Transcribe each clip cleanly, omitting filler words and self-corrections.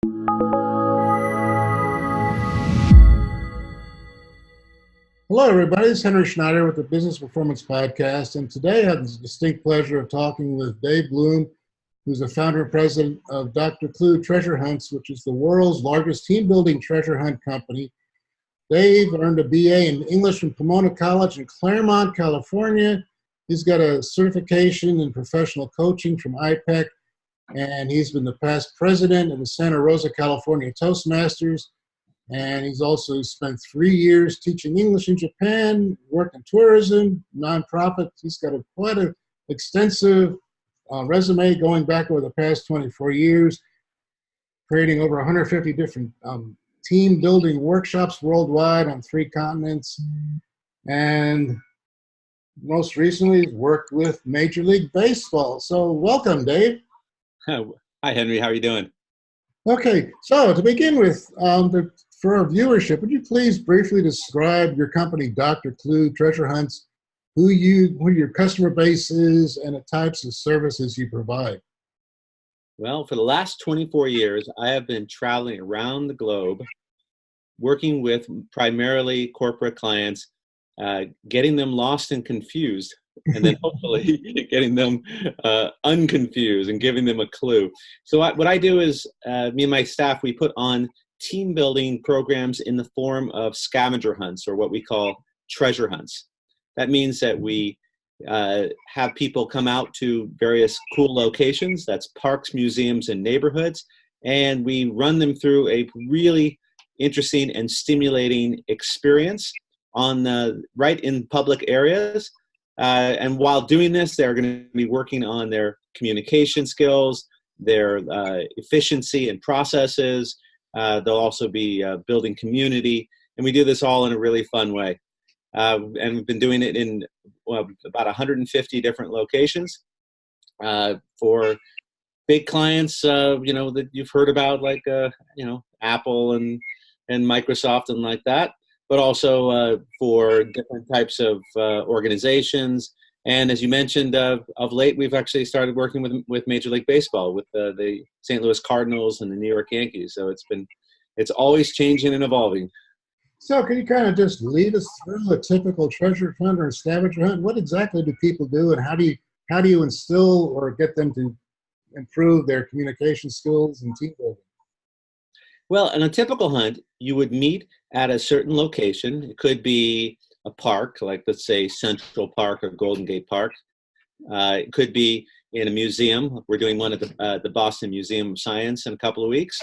Hello, everybody. It's Henry Schneider with the Business Performance Podcast. And today I have the distinct pleasure of talking with Dave Blum, who's the founder and president of Dr. Clue Treasure Hunts, which is the world's largest team building treasure hunt company. Dave earned a BA in English from Pomona College in Claremont, California. He's got a certification in professional coaching from IPEC, and he's been the past president of the Santa Rosa, California Toastmasters. And he's also spent 3 years teaching English in Japan, worked in tourism, nonprofit. He's got quite an extensive resume going back over the past 24 years, creating over 150 different team building workshops worldwide on 3 continents. And most recently, he's worked with Major League Baseball. So welcome, Dave. Hi, Henry. How are you doing? Okay, so to begin with, for our viewership, would you please briefly describe your company, Dr. Clue Treasure Hunts, who your customer base is, and the types of services you provide? Well, for the last 24 years, I have been traveling around the globe, working with primarily corporate clients, getting them lost and confused, and then hopefully getting them unconfused and giving them a clue. So what I do is, me and my staff, we put on team building programs in the form of scavenger hunts, or what we call treasure hunts. That means that we have people come out to various cool locations, that's parks, museums, and neighborhoods, and we run them through a really interesting and stimulating experience right in public areas. And while doing this, they're going to be working on their communication skills, their efficiency and processes. They'll also be building community, and we do this all in a really fun way. And we've been doing it in about 150 different locations for big clients, that you've heard about, like Apple and Microsoft and like that, but also for different types of organizations. And as you mentioned, of late, we've actually started working with Major League Baseball, with the St. Louis Cardinals and the New York Yankees. So it's always changing and evolving. So can you kind of just lead us through a typical treasure hunt or scavenger hunt? What exactly do people do, and how do you instill or get them to improve their communication skills and team building? Well, in a typical hunt, you would meet at a certain location. It could be a park, like let's say Central Park or Golden Gate Park. It could be in a museum. We're doing one at the Boston Museum of Science in a couple of weeks.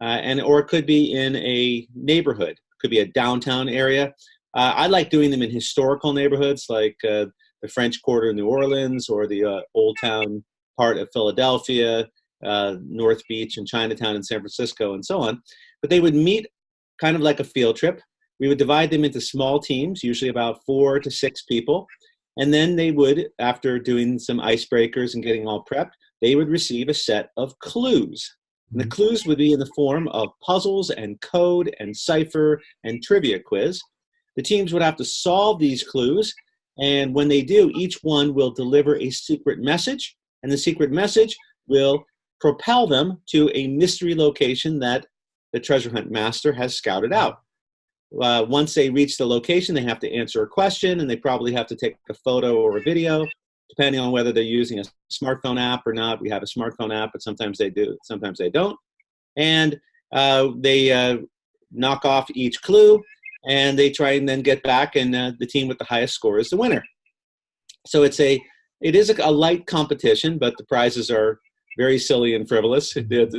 Or it could be in a neighborhood. It could be a downtown area. I like doing them in historical neighborhoods, like the French Quarter in New Orleans, or the Old Town part of Philadelphia, North Beach and Chinatown in San Francisco, and so on. But they would meet kind of like a field trip. We would divide them into small teams, usually about 4 to 6 people. And then they would, after doing some icebreakers and getting all prepped, they would receive a set of clues. And the clues would be in the form of puzzles and code and cipher and trivia quiz. The teams would have to solve these clues. And when they do, each one will deliver a secret message. And the secret message will propel them to a mystery location that the treasure hunt master has scouted out. Once they reach the location, they have to answer a question, and they probably have to take a photo or a video, depending on whether they're using a smartphone app or not. We have a smartphone app, but sometimes they do, sometimes they don't. And they knock off each clue, and they try and then get back, and the team with the highest score is the winner. So it is a light competition, but the prizes are very silly and frivolous. It's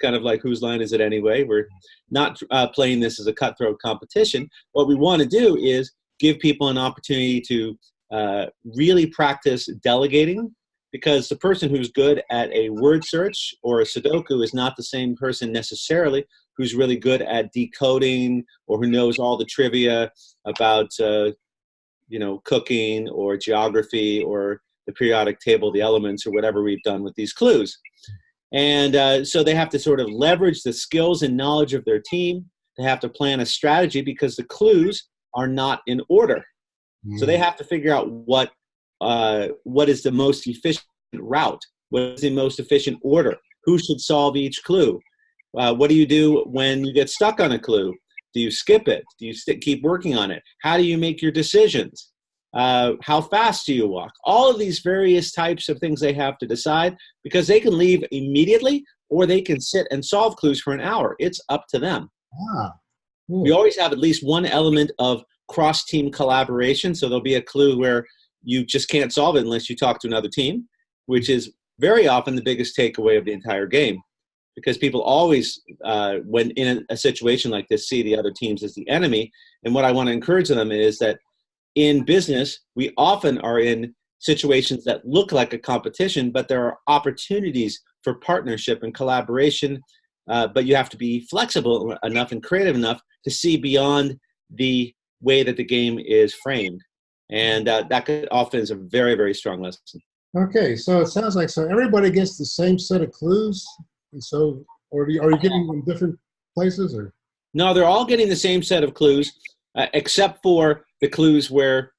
kind of like, whose line is it anyway? We're not playing this as a cutthroat competition. What we want to do is give people an opportunity to really practice delegating, because the person who's good at a word search or a Sudoku is not the same person necessarily who's really good at decoding, or who knows all the trivia about cooking or geography or the periodic table, the elements, or whatever we've done with these clues. And so they have to sort of leverage the skills and knowledge of their team. They have to plan a strategy, because the clues are not in order. So they have to figure out what is the most efficient route, what is the most efficient order, who should solve each clue. What do you do when you get stuck on a clue? Do you skip it? Do you keep working on it? How do you make your decisions? How fast do you walk? All of these various types of things they have to decide, because they can leave immediately or they can sit and solve clues for an hour. It's up to them. Ah, We always have at least one element of cross-team collaboration. So there'll be a clue where you just can't solve it unless you talk to another team, which is very often the biggest takeaway of the entire game. Because people always, when in a situation like this, see the other teams as the enemy. And what I want to encourage them is that in business, we often are in situations that look like a competition, but there are opportunities for partnership and collaboration. But you have to be flexible enough and creative enough to see beyond the way that the game is framed. And that often is a very, very strong lesson. Okay, so it sounds like everybody gets the same set of clues, and so, or are you getting them different places, or? No, they're all getting the same set of clues, except for the clues where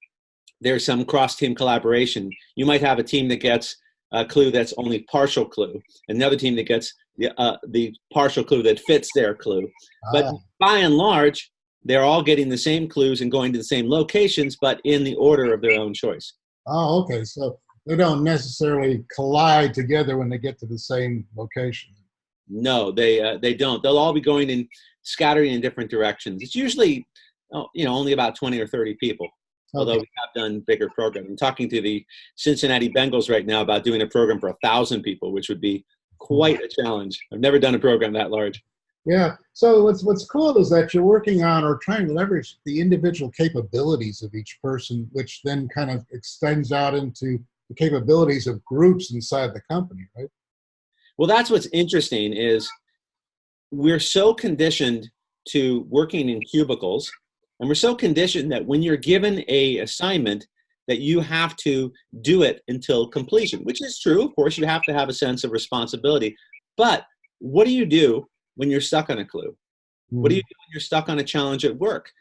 there's some cross-team collaboration. You might have a team that gets a clue that's only partial clue, another team that gets the partial clue that fits their clue. But by and large, they're all getting the same clues and going to the same locations, but in the order of their own choice. Oh, okay. So they don't necessarily collide together when they get to the same location. No, they don't. They'll all be going in, scattering in different directions. It's usually, only about 20 or 30 people. Although we have done bigger programs. I'm talking to the Cincinnati Bengals right now about doing a program for 1,000 people, which would be quite a challenge. I've never done a program that large. Yeah. So what's cool is that you're working on or trying to leverage the individual capabilities of each person, which then kind of extends out into the capabilities of groups inside the company, right? Well, that's what's interesting is we're so conditioned to working in cubicles, and we're so conditioned that when you're given a assignment that you have to do it until completion, which is true. Of course, you have to have a sense of responsibility. But what do you do when you're stuck on a clue? Mm-hmm. What do you do when you're stuck on a challenge at work?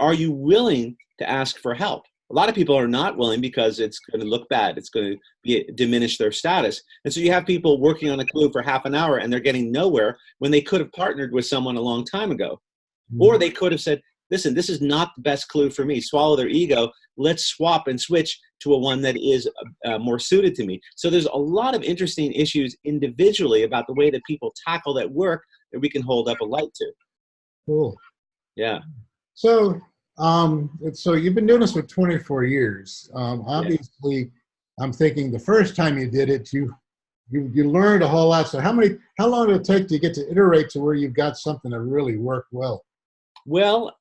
Are you willing to ask for help? A lot of people are not willing because it's going to look bad. It's going to diminish their status. And so you have people working on a clue for half an hour and they're getting nowhere when they could have partnered with someone a long time ago. Mm-hmm. Or they could have said, listen, this is not the best clue for me. Swallow their ego. Let's swap and switch to a one that is more suited to me. So there's a lot of interesting issues individually about the way that people tackle that work that we can hold up a light to. Cool. Yeah. So, so you've been doing this for 24 years. Obviously, I'm thinking the first time you did it, you learned a whole lot. So how long did it take to get to iterate to where you've got something that really worked well? Well,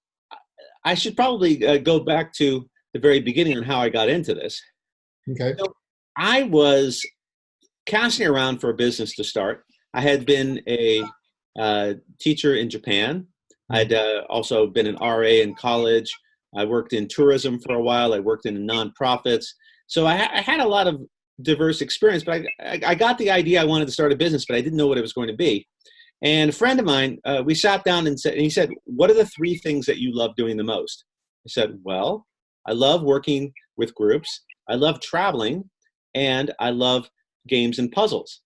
I should probably go back to the very beginning on how I got into this. Okay. So I was casting around for a business to start. I had been a teacher in Japan. I'd also been an RA in college. I worked in tourism for a while. I worked in nonprofits. So I had a lot of diverse experience, but I got the idea I wanted to start a business, but I didn't know what it was going to be. And a friend of mine, we sat down and he said, what are the 3 things that you love doing the most? I said, well, I love working with groups. I love traveling, and I love games and puzzles.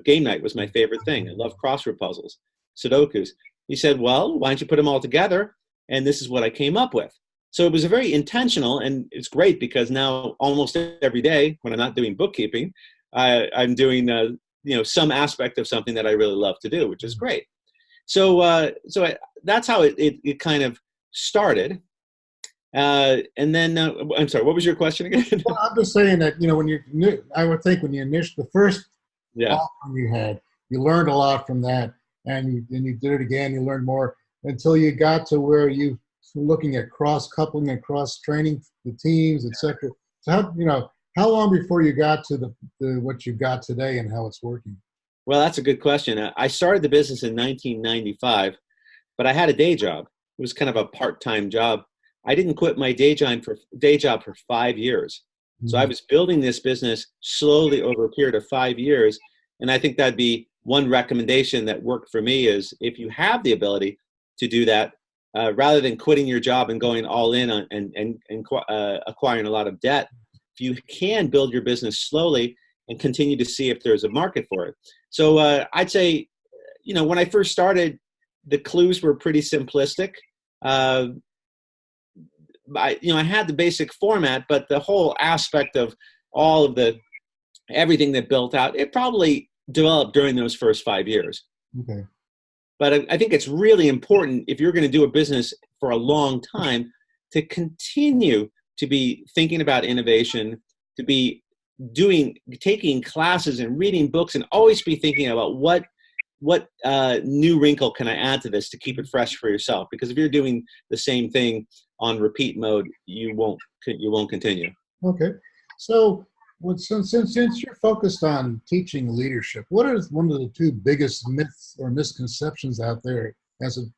Game night was my favorite thing. I love crossword puzzles, Sudokus. He said, well, why don't you put them all together? And this is what I came up with. So it was a very intentional, and it's great because now almost every day when I'm not doing bookkeeping, I'm doing some aspect of something that I really love to do, which is great. So that's how it kind of started. And then, I'm sorry, what was your question again? Well, I'm just saying that, I would think when you initially, the first offering you had, you learned a lot from that, and you did it again, you learned more until you got to where you were looking at cross-coupling and cross-training the teams, et cetera. So how long before you got to the what you got today and how it's working? Well, that's a good question. I started the business in 1995, but I had a day job. It was kind of a part-time job. I didn't quit my day job for 5 years. Mm-hmm. So I was building this business slowly over a period of 5 years. And I think that'd be one recommendation that worked for me is if you have the ability to do that, rather than quitting your job and going all in on, and acquiring a lot of debt, if you can build your business slowly and continue to see if there's a market for it. So I'd say, when I first started, the clues were pretty simplistic. I had the basic format, but the whole aspect of all of everything that built out, it probably developed during those first 5 years. Okay. But I think it's really important, if you're going to do a business for a long time, to continue to be thinking about innovation, to be taking classes and reading books, and always be thinking about what new wrinkle can I add to this to keep it fresh for yourself? Because if you're doing the same thing on repeat mode, you won't continue. Okay. So since you're focused on teaching leadership, what is one of the two biggest myths or misconceptions out there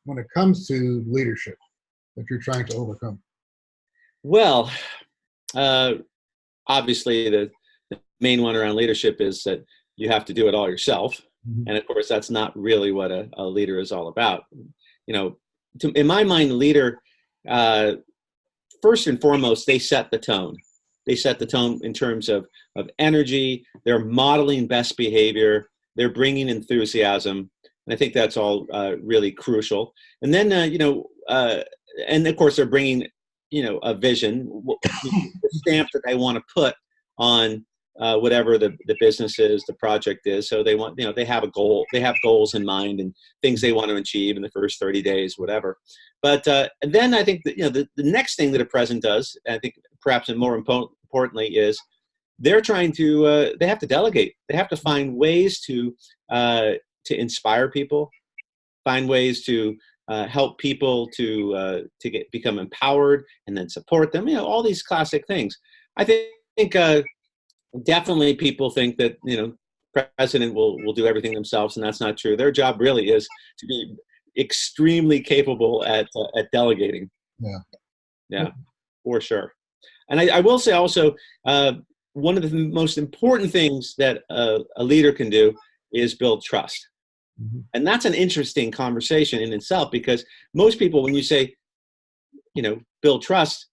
when it comes to leadership that you're trying to overcome? Well, obviously the main one around leadership is that you have to do it all yourself. Mm-hmm. And of course, that's not really what a leader is all about. In my mind, the leader, first and foremost, they set the tone. They set the tone in terms of energy. They're modeling best behavior. They're bringing enthusiasm. And I think that's all really crucial. And then, and of course, they're bringing, a vision, the stamp that they want to put on whatever the business is, the project is. So they want, they have a goal, they have goals in mind and things they want to achieve in the first 30 days, whatever. But and then I think that, the next thing that a president does, I think perhaps more importantly, is they're trying to, they have to delegate. They have to find ways to inspire people, find ways to help people to become empowered and then support them, all these classic things. I think definitely people think that, president will do everything themselves, and that's not true. Their job really is to be extremely capable at delegating. Yeah, for sure. And I will say also, one of the most important things that a leader can do is build trust. Mm-hmm. And that's an interesting conversation in itself, because most people, when you say, build trust,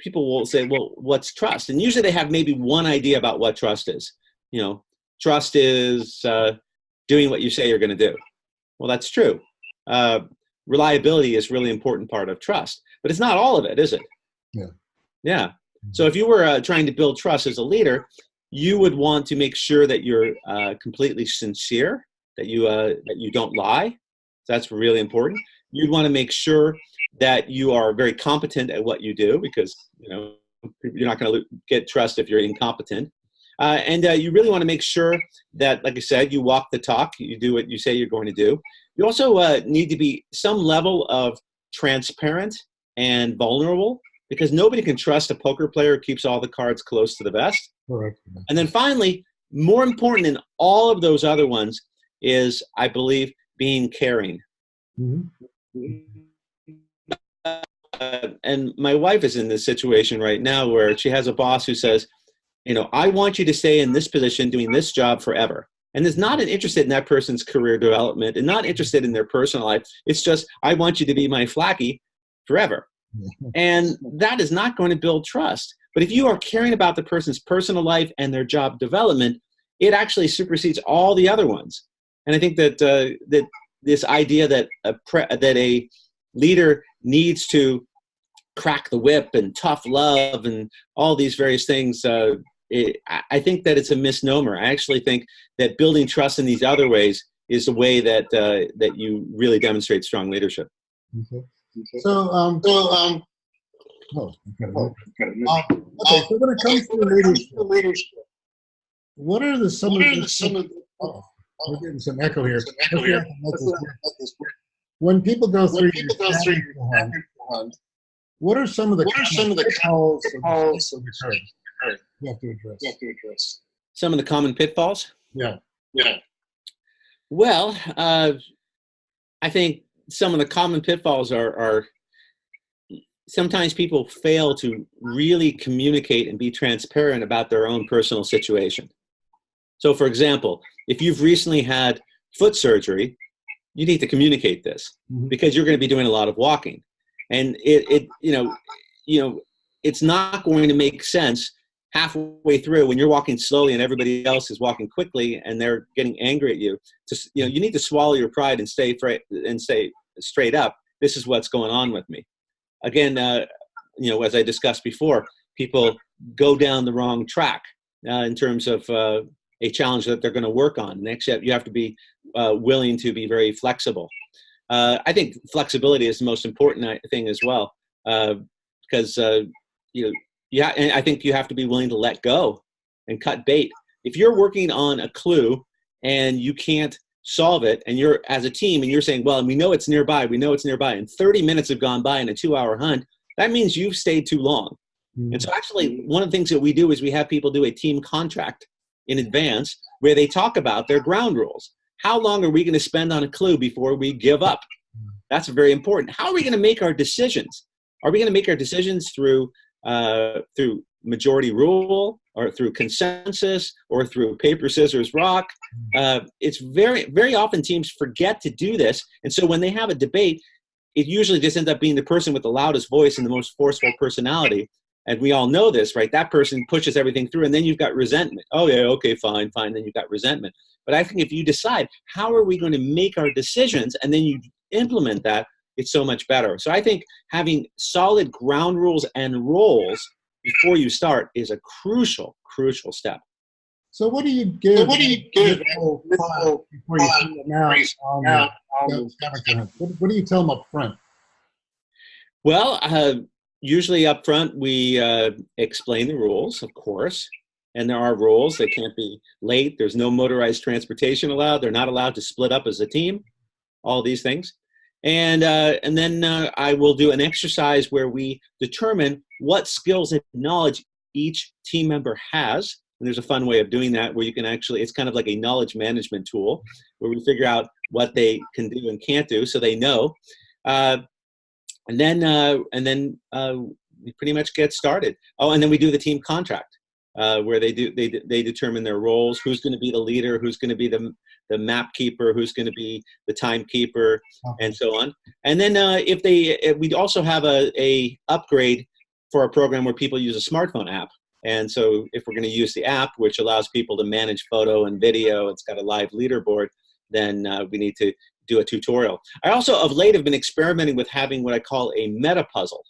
people will say, well, what's trust? And usually they have maybe one idea about what trust is. Trust is doing what you say you're going to do. Well, that's true. Reliability is a really important part of trust, but it's not all of it, is it? Yeah. So if you were trying to build trust as a leader, you would want to make sure that you're completely sincere, that you don't lie. So that's really important. You'd want to make sure that you are very competent at what you do, because you're not going to get trust if you're incompetent. And you really want to make sure that, like I said, you walk the talk, you do what you say you're going to do. You also need to be some level of transparent and vulnerable, because nobody can trust a poker player who keeps all the cards close to the vest. Correct. And then finally, more important than all of those other ones is, I believe, being caring. Mm-hmm. And my wife is in this situation right now where she has a boss who says, I want you to stay in this position doing this job forever. And is not interested in that person's career development and not interested in their personal life. It's just, I want you to be my flaky forever. And that is not going to build trust. But if you are caring about the person's personal life and their job development, it actually supersedes all the other ones. And I think that that this idea that a leader needs to crack the whip and tough love and all these various things, I think that it's a misnomer. I actually think that building trust in these other ways is the way that that you really demonstrate strong leadership. Okay. So when it comes to leadership, what are some of the we're getting some echo here. When people go through your what are some of the pitfalls you have to address? Some of the common pitfalls? Yeah. Well, I think some of the common pitfalls are sometimes people fail to really communicate and be transparent about their own personal situation. So, for example, if you've recently had foot surgery, you need to communicate this, because you're going to be doing a lot of walking, and it's not going to make sense halfway through, when you're walking slowly and everybody else is walking quickly and they're getting angry at you, you need to swallow your pride and stay straight up. This is what's going on with me. Again, as I discussed before, people go down the wrong track in terms of a challenge that they're going to work on. Next, you have to be willing to be very flexible. I think flexibility is the most important thing as well, because and I think you have to be willing to let go and cut bait. If you're working on a clue and you can't solve it, and you're as a team and you're saying, well, we know it's nearby, and 30 minutes have gone by in a 2-hour hunt, that means you've stayed too long. Mm-hmm. And so actually, one of the things that we do is we have people do a team contract in advance where they talk about their ground rules. How long are we going to spend on a clue before we give up? That's very important. How are we going to make our decisions? Are we going to make our decisions through majority rule, or through consensus, or through paper, scissors, rock? It's very, very often teams forget to do this. And so when they have a debate, it usually just ends up being the person with the loudest voice and the most forceful personality. And we all know this, right? That person pushes everything through, and then you've got resentment. Oh yeah, okay, fine. Then you've got resentment. But I think if you decide, how are we going to make our decisions, and then you implement that, it's so much better. So I think having solid ground rules and roles before you start is a crucial step. So what do you give? What do you give before you send them out on scavenger hunt? What do you tell them up front? Well, usually up front we explain the rules, of course, and there are rules. They can't be late. There's no motorized transportation allowed. They're not allowed to split up as a team. All these things. And then I will do an exercise where we determine what skills and knowledge each team member has. And there's a fun way of doing that where you can actually, it's kind of like a knowledge management tool where we figure out what they can do and can't do so they know. And then we pretty much get started. Oh, and then we do the team contract where they determine their roles, who's going to be the leader, who's going to be the map keeper, who's going to be the timekeeper, and so on. And then we also have a upgrade for a program where people use a smartphone app. And so if we're going to use the app, which allows people to manage photo and video, it's got a live leaderboard, then we need to do a tutorial. I also, of late, have been experimenting with having what I call a meta puzzle,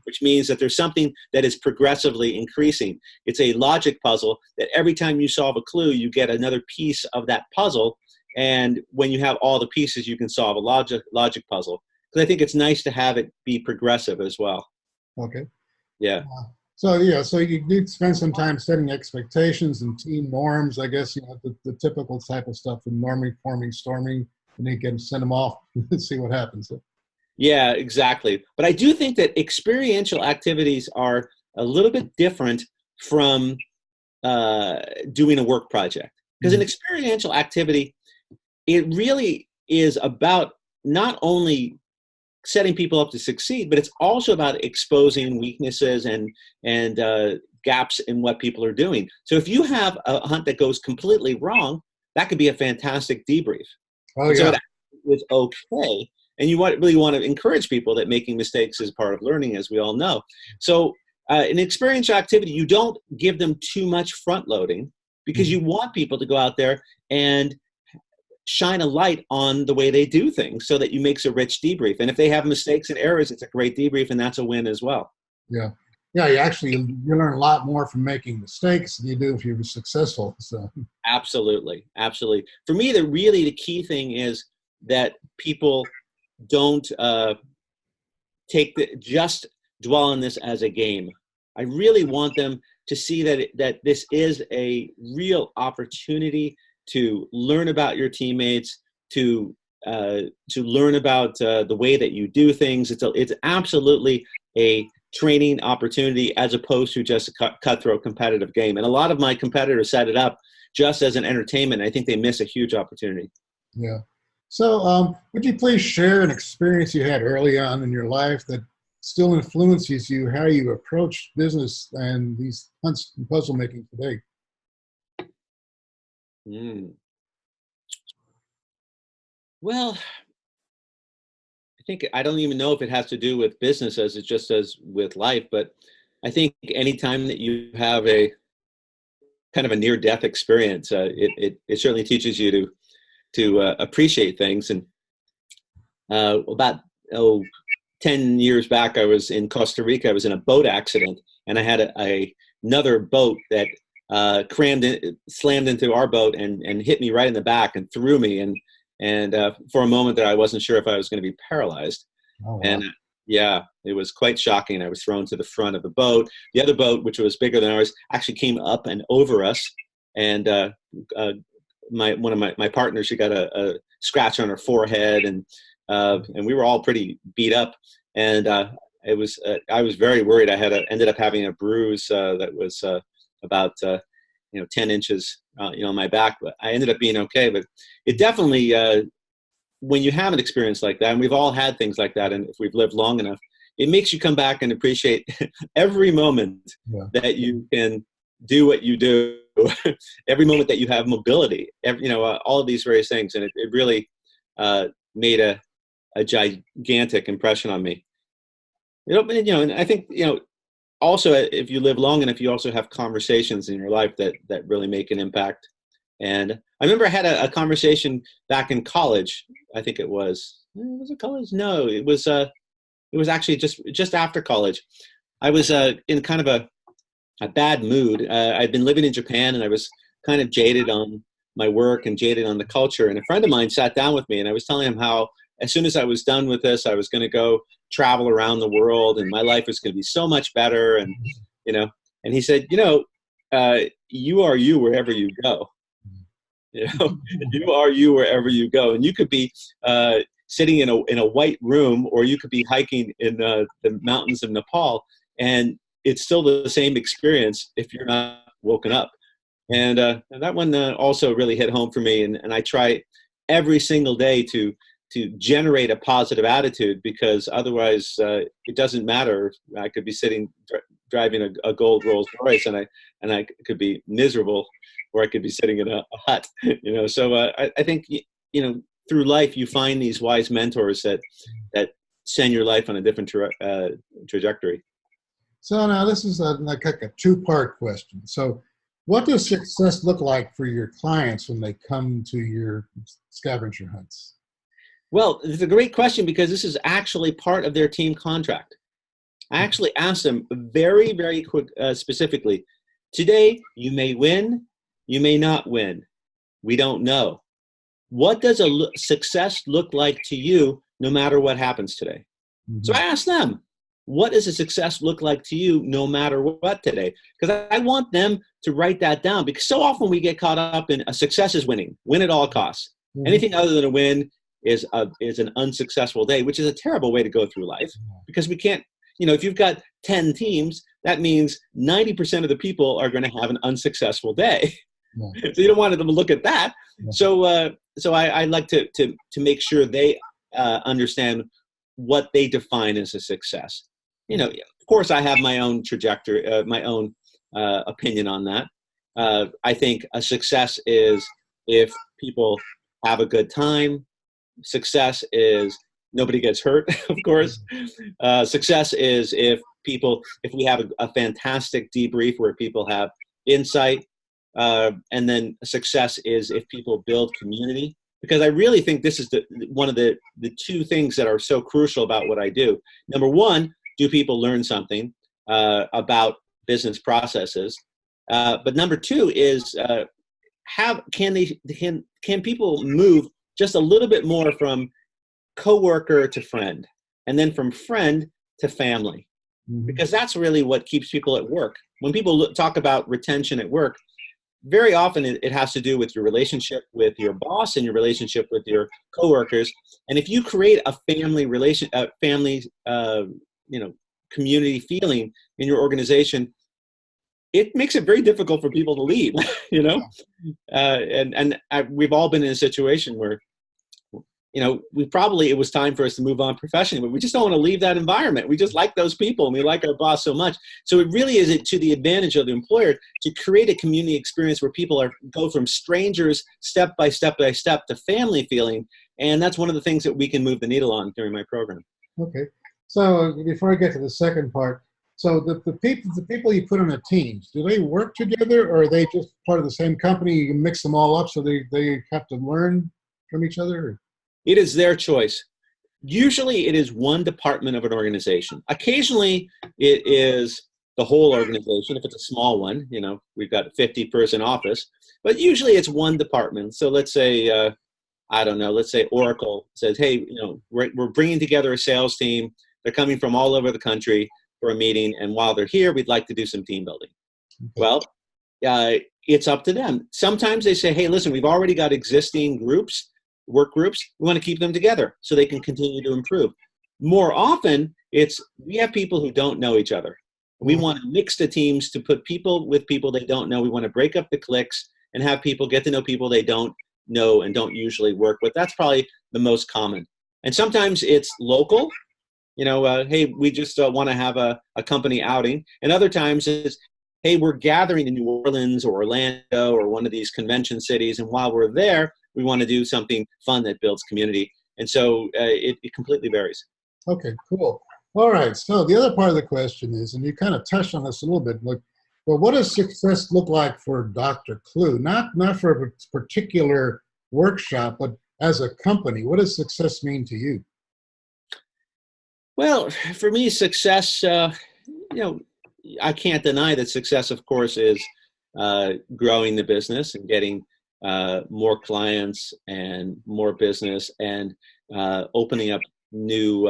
which means that there's something that is progressively increasing. It's a logic puzzle that every time you solve a clue, you get another piece of that puzzle. And when you have all the pieces, you can solve a logic puzzle. Because I think it's nice to have it be progressive as well. Okay. Yeah. So you need to spend some time setting expectations and team norms, I guess, the typical type of stuff, the norming, forming, storming, and then can send them off and see what happens. Yeah, exactly. But I do think that experiential activities are a little bit different from doing a work project. Because an experiential activity, it really is about not only setting people up to succeed, but it's also about exposing weaknesses and gaps in what people are doing. So if you have a hunt that goes completely wrong, that could be a fantastic debrief. Oh, yeah. So it was okay. And you really want to encourage people that making mistakes is part of learning, as we all know. So in experiential activity, you don't give them too much front loading because you want people to go out there and shine a light on the way they do things so that you makes a rich debrief. And if they have mistakes and errors, it's a great debrief, and that's a win as well. Yeah. Yeah, you learn a lot more from making mistakes than you do if you're successful. So Absolutely. For me, the key thing is that people don't just dwell on this as a game. I really want them to see that this is a real opportunity to learn about your teammates, to learn about the way that you do things. It's absolutely a training opportunity as opposed to just a cutthroat competitive game. And a lot of my competitors set it up just as an entertainment. I think they miss a huge opportunity. Yeah. So would you please share an experience you had early on in your life that still influences you, how you approach business and these hunts and puzzle making today? Well, I don't even know if it has to do with business as it just does with life, but I think anytime that you have a kind of a near-death experience, it certainly teaches you to appreciate things. And about 10 years back, I was in Costa Rica. I was in a boat accident, and I had another boat that slammed into our boat and hit me right in the back and threw me. And for a moment there, I wasn't sure if I was going to be paralyzed. Oh, wow. And yeah, it was quite shocking. I was thrown to the front of the boat. The other boat, which was bigger than ours, actually came up and over us. And one of my partners, she got a scratch on her forehead, and we were all pretty beat up. And I was very worried. I ended up having a bruise that was about 10 inches on my back, but I ended up being okay. But it definitely, when you have an experience like that, and we've all had things like that, and if we've lived long enough, it makes you come back and appreciate every moment that you can do what you do, every moment that you have mobility, all of these various things. And it really made a gigantic impression on me. And I think, also, if you live long enough, you also have conversations in your life that really make an impact. And I remember I had a conversation back in college. I think it was it college? No, it was actually just after college. I was in kind of a bad mood. I'd been living in Japan, and I was kind of jaded on my work and jaded on the culture. And a friend of mine sat down with me, and I was telling him how as soon as I was done with this, I was going to go travel around the world, and my life was going to be so much better. And, and he said, you are you wherever you go. You are you wherever you go. And you could be sitting in a white room, or you could be hiking in the mountains of Nepal, and it's still the same experience if you're not woken up. And that one also really hit home for me. And I try every single day to generate a positive attitude, because otherwise it doesn't matter. I could be driving a gold Rolls Royce, and I could be miserable, or I could be sitting in a hut. So I think through life you find these wise mentors that send your life on a different trajectory. So now this is like a two-part question. So what does success look like for your clients when they come to your scavenger hunts? Well, it's a great question, because this is actually part of their team contract. I actually asked them very, very quick, specifically, today you may win, you may not win. We don't know. What does success look like to you no matter what happens today? Mm-hmm. So I asked them, what does a success look like to you no matter what today? Because I want them to write that down, because so often we get caught up in a success is winning, win at all costs. Mm-hmm. Anything other than a win is an unsuccessful day, which is a terrible way to go through life, because we can't, if you've got 10 teams, that means 90% of the people are going to have an unsuccessful day. Yeah. So you don't want them to look at that. Yeah. So I like to make sure they understand what they define as a success. Of course, I have my own trajectory, my own opinion on that. I think a success is if people have a good time. Success is nobody gets hurt, of course. Success is if we have a fantastic debrief where people have insight. And then success is if people build community. Because I really think this is one of the two things that are so crucial about what I do. Number one, do people learn something about business processes? But number two is can people move just a little bit more from coworker to friend, and then from friend to family? Mm-hmm. Because that's really what keeps people at work. When people talk about retention at work, very often it has to do with your relationship with your boss and your relationship with your coworkers. And if you create a community feeling in your organization, it makes it very difficult for people to leave, we've all been in a situation where, it was time for us to move on professionally, but we just don't want to leave that environment. We just like those people, and we like our boss so much. So it really is to the advantage of the employer to create a community experience where people go from strangers step by step by step to family feeling. And that's one of the things that we can move the needle on during my program. Okay. So before I get to the second part, So the people you put on the teams, do they work together, or are they just part of the same company? You can mix them all up so they have to learn from each other? It is their choice. Usually it is one department of an organization. Occasionally it is the whole organization. If it's a small one, we've got a 50-person office, but usually it's one department. So let's say, I don't know, let's say Oracle says, hey, we're bringing together a sales team. They're coming from all over the country for a meeting. And while they're here, we'd like to do some team building. Okay. Well, it's up to them. Sometimes they say, hey, listen, we've already got existing groups, work groups. We want to keep them together so they can continue to improve. More often, we have people who don't know each other. We want to mix the teams to put people with people they don't know. We want to break up the cliques and have people get to know people they don't know and don't usually work with. That's probably the most common. And sometimes it's local. Hey, we just want to have a company outing. And other times it's, hey, we're gathering in New Orleans or Orlando or one of these convention cities. And while we're there, we want to do something fun that builds community. And so it completely varies. Okay, cool. All right. So the other part of the question is, and you kind of touched on this a little bit, well, what does success look like for Dr. Clue? Not for a particular workshop, but as a company, what does success mean to you? Well, for me, success, I can't deny that success, of course, is growing the business and getting more clients and more business and opening up new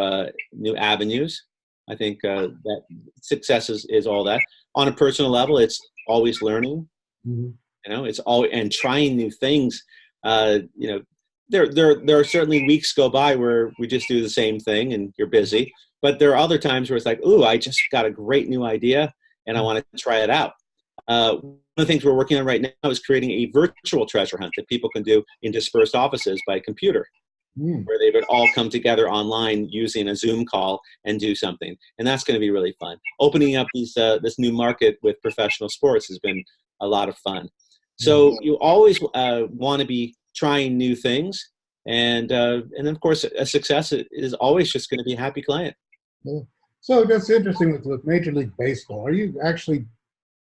avenues. I think that success is all that. On a personal level, it's always learning. Mm-hmm. It's always and trying new things. There are certainly weeks go by where we just do the same thing and you're busy. But there are other times where it's like, ooh, I just got a great new idea and I want to try it out. One of the things we're working on right now is creating a virtual treasure hunt that people can do in dispersed offices by computer, where they would all come together online using a Zoom call and do something. And that's going to be really fun. Opening up this new market with professional sports has been a lot of fun. So you always want to be trying new things. And of course, a success is always just going to be a happy client. Yeah. So that's interesting with Major League Baseball. Are you actually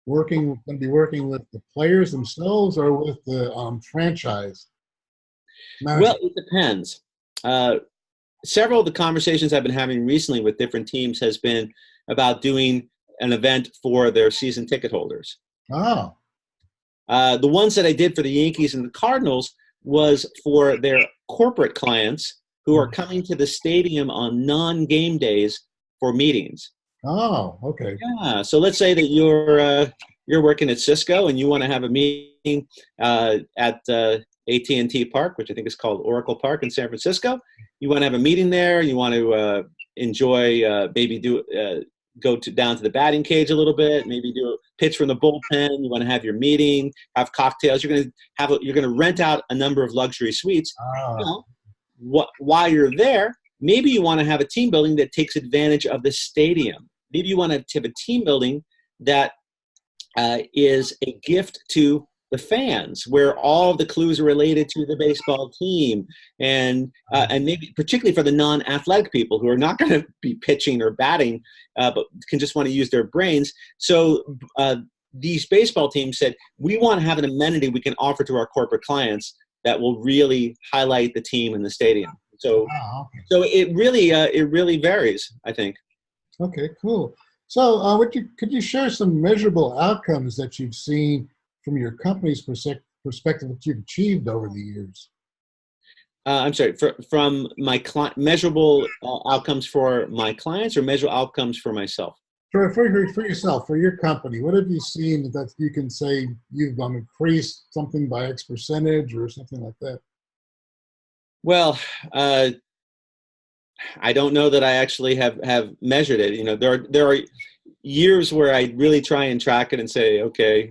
going to be working with the players themselves or with the franchise manager? Well, it depends. Several of the conversations I've been having recently with different teams has been about doing an event for their season ticket holders. Oh. The ones that I did for the Yankees and the Cardinals was for their corporate clients who are coming to the stadium on non-game days for meetings. Oh, okay. Yeah. So let's say that you're working at Cisco and you want to have a meeting at AT&T Park, which I think is called Oracle Park in San Francisco. You want to have a meeting there. You want to enjoy, go down to the batting cage a little bit, maybe do a pitch from the bullpen. You want to have your meeting, have cocktails. You're going to rent out a number of luxury suites. While you're there, maybe you want to have a team building that takes advantage of the stadium. Maybe you want to have a team building that is a gift to the fans, where all of the clues are related to the baseball team, and maybe particularly for the non-athletic people who are not going to be pitching or batting, but can just want to use their brains. So these baseball teams said, we want to have an amenity we can offer to our corporate clients that will really highlight the team in the stadium. So, so it really varies, I think. Okay, cool. So could you share some measurable outcomes that you've seen from your company's perspective that you've achieved over the years? I'm sorry, from my measurable outcomes for my clients or measurable outcomes for myself? For yourself, for your company, what have you seen that you can say you've increased something by X percentage or something like that? Well, I don't know that I actually have measured it. There are years where I really try and track it and say, okay,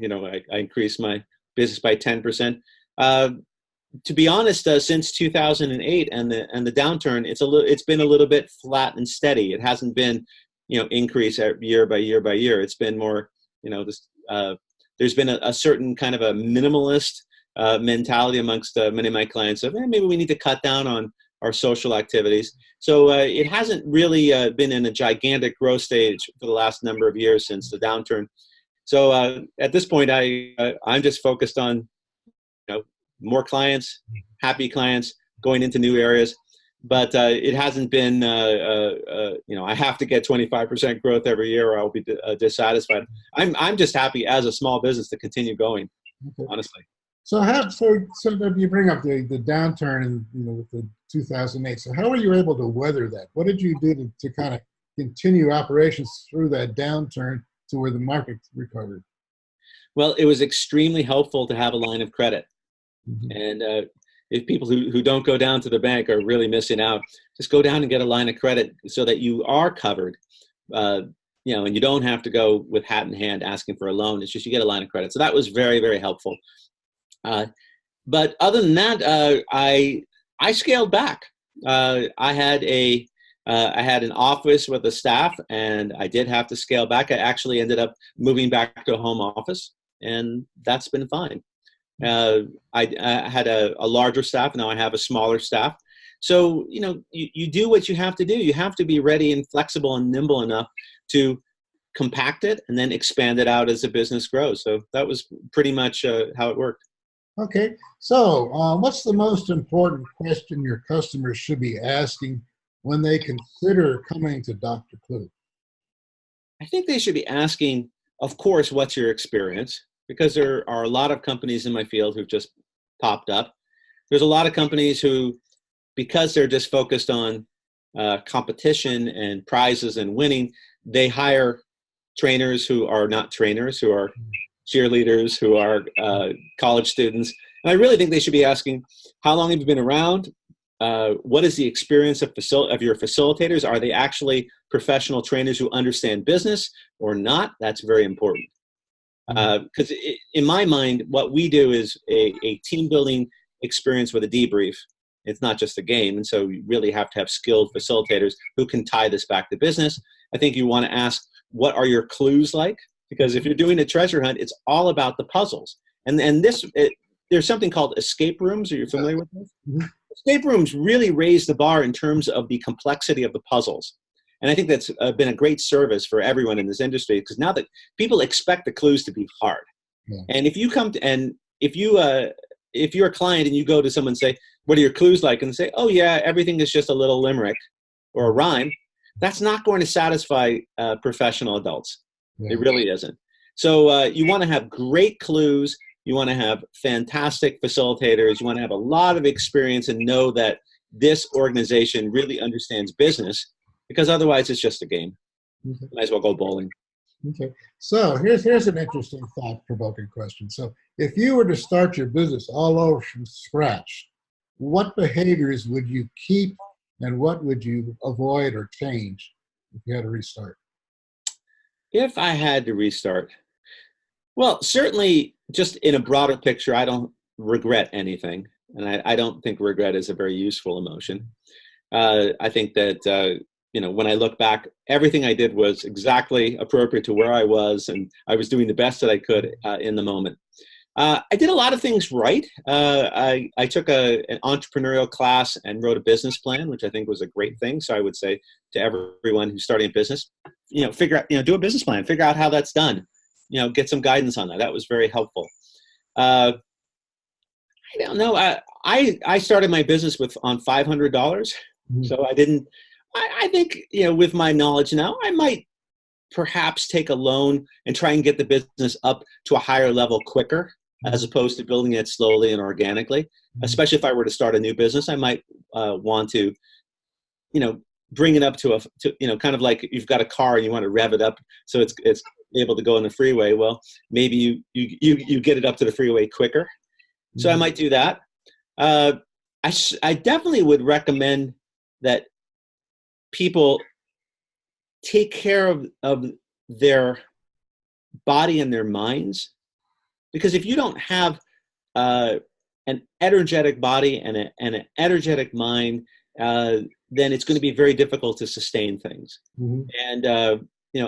I increased my business by 10%. To be honest, since 2008 and the downturn, it's been a little bit flat and steady. It hasn't been, increase year by year by year. It's been more, there's been a certain kind of a minimalist mentality amongst many of my clients of maybe we need to cut down on our social activities. So it hasn't really been in a gigantic growth stage for the last number of years since the downturn. So at this point, I'm just focused on more clients, happy clients, going into new areas. But it hasn't been, I have to get 25% growth every year or I'll be dissatisfied. I'm just happy as a small business to continue going, honestly. So you bring up the downturn and with the 2008. So how were you able to weather that? What did you do to kind of continue operations through that downturn to where the market recovered? Well, it was extremely helpful to have a line of credit. Mm-hmm. And if people who don't go down to the bank are really missing out, just go down and get a line of credit so that you are covered, and you don't have to go with hat in hand asking for a loan. It's just you get a line of credit. So that was very, very helpful. But other than that, I scaled back. I had an office with a staff, and I did have to scale back. I actually ended up moving back to a home office, and that's been fine. I had a larger staff. Now I have a smaller staff. So, you do what you have to do. You have to be ready and flexible and nimble enough to compact it and then expand it out as the business grows. So that was pretty much how it worked. Okay. So what's the most important question your customers should be asking when they consider coming to Dr. Clue? I think they should be asking, of course, what's your experience? Because there are a lot of companies in my field who've just popped up. There's a lot of companies who, because they're just focused on competition and prizes and winning, they hire trainers who are not trainers, who are cheerleaders, who are college students. And I really think they should be asking, how long have you been around? What is the experience of your facilitators? Are they actually professional trainers who understand business or not? That's very important. Because in my mind, what we do is a team building experience with a debrief. It's not just a game. And so you really have to have skilled facilitators who can tie this back to business. I think you want to ask, what are your clues like? Because if you're doing a treasure hunt, it's all about the puzzles. And there's something called escape rooms. Are you familiar with this? Mm-hmm. Escape rooms really raise the bar in terms of the complexity of the puzzles. And I think that's been a great service for everyone in this industry, because now that people expect the clues to be hard. Yeah. And if you if you're a client and you go to someone and say, what are your clues like? And they say, oh yeah, everything is just a little limerick or a rhyme. That's not going to satisfy professional adults. Yeah. It really isn't. So you want to have great clues. You want to have fantastic facilitators. You want to have a lot of experience and know that this organization really understands business, because otherwise it's just a game. Okay. Might as well go bowling. Okay. So here's an interesting thought-provoking question. So if you were to start your business all over from scratch, what behaviors would you keep and what would you avoid or change if you had to restart? If I had to restart, well, certainly just in a broader picture, I don't regret anything. And I don't think regret is a very useful emotion. I think that, when I look back, everything I did was exactly appropriate to where I was, and I was doing the best that I could in the moment. I did a lot of things right. I took an entrepreneurial class and wrote a business plan, which I think was a great thing. So I would say to everyone who's starting a business, figure out, do a business plan, figure out how that's done, get some guidance on that. That was very helpful. I don't know. I started my business on $500. Mm-hmm. So I think, with my knowledge now, I might perhaps take a loan and try and get the business up to a higher level quicker, as opposed to building it slowly and organically. Mm-hmm. Especially if I were to start a new business, I might want to, bring it up to kind of like you've got a car and you want to rev it up so it's able to go on the freeway. Well, maybe you get it up to the freeway quicker. Mm-hmm. So I might do that. I definitely would recommend that people take care of their body and their minds, because if you don't have an energetic body and an energetic mind, then it's going to be very difficult to sustain things. Mm-hmm. And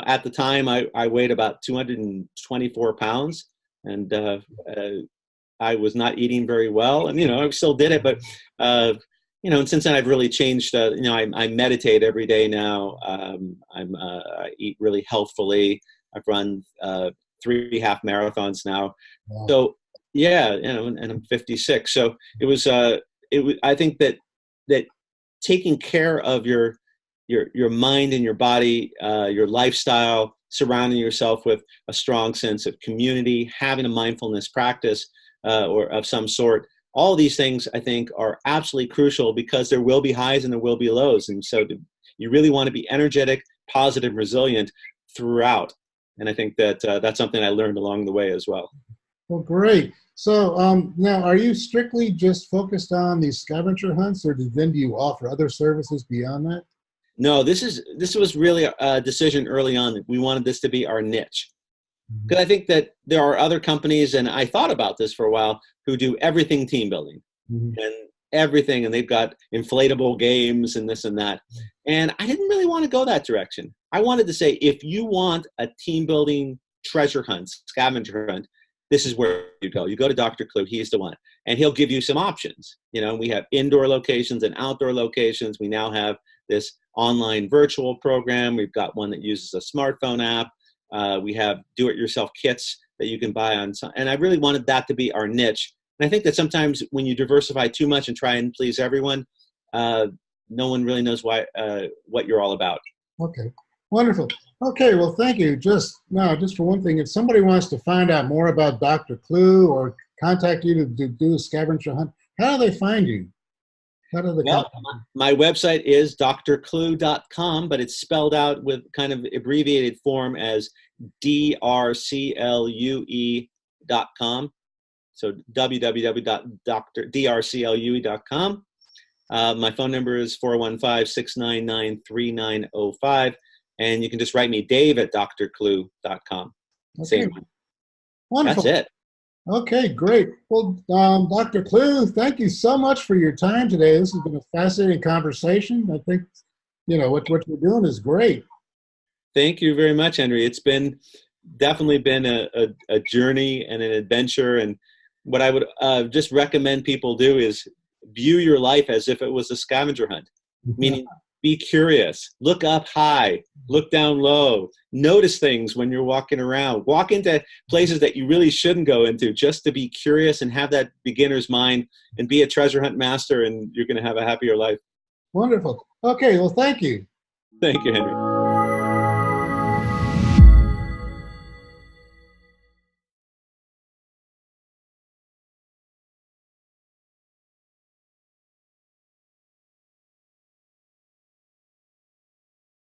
at the time, I weighed about 224 pounds, and I was not eating very well, and I still did it, but and since then I've really changed. I meditate every day now. I eat really healthfully. I've run 3 half marathons now. Wow. So yeah, and I'm 56. So it was. I think that taking care of your mind and your body, your lifestyle, surrounding yourself with a strong sense of community, having a mindfulness practice or of some sort. All these things, I think, are absolutely crucial because there will be highs and there will be lows. And so you really want to be energetic, positive, resilient throughout. And I think that that's something I learned along the way as well. Well, great. So now, are you strictly just focused on these scavenger hunts, or do you offer other services beyond that? No, this was really a decision early on. We wanted this to be our niche. Because I think that there are other companies, and I thought about this for a while, who do everything team building and everything, and they've got inflatable games and this and that. And I didn't really want to go that direction. I wanted to say, if you want a team building treasure hunt, scavenger hunt, this is where you go. You go to Dr. Clue, he's the one. And he'll give you some options. We have indoor locations and outdoor locations. We now have this online virtual program. We've got one that uses a smartphone app. We have do-it-yourself kits that you can buy on. And I really wanted that to be our niche. And I think that sometimes when you diversify too much and try and please everyone, no one really knows what you're all about. Okay, wonderful. Okay, well, thank you. Just for one thing, if somebody wants to find out more about Dr. Clue or contact you to do a scavenger hunt, how do they find you? Well, my website is drclue.com, but it's spelled out with kind of abbreviated form as drclue.com. So www.drclue.com. My phone number is 415-699-3905. And you can just write me, Dave at drclue.com. Okay. Same one. Wonderful. That's it. Okay, great. Well, Dr. Clue, thank you so much for your time today. This has been a fascinating conversation. I think, what you're doing is great. Thank you very much, Henry. It's definitely been a journey and an adventure. And what I would just recommend people do is view your life as if it was a scavenger hunt, meaning be curious, look up high, look down low, notice things when you're walking around, walk into places that you really shouldn't go into just to be curious and have that beginner's mind and be a treasure hunt master, and you're going to have a happier life. Wonderful. Okay, well, thank you. Thank you, Henry.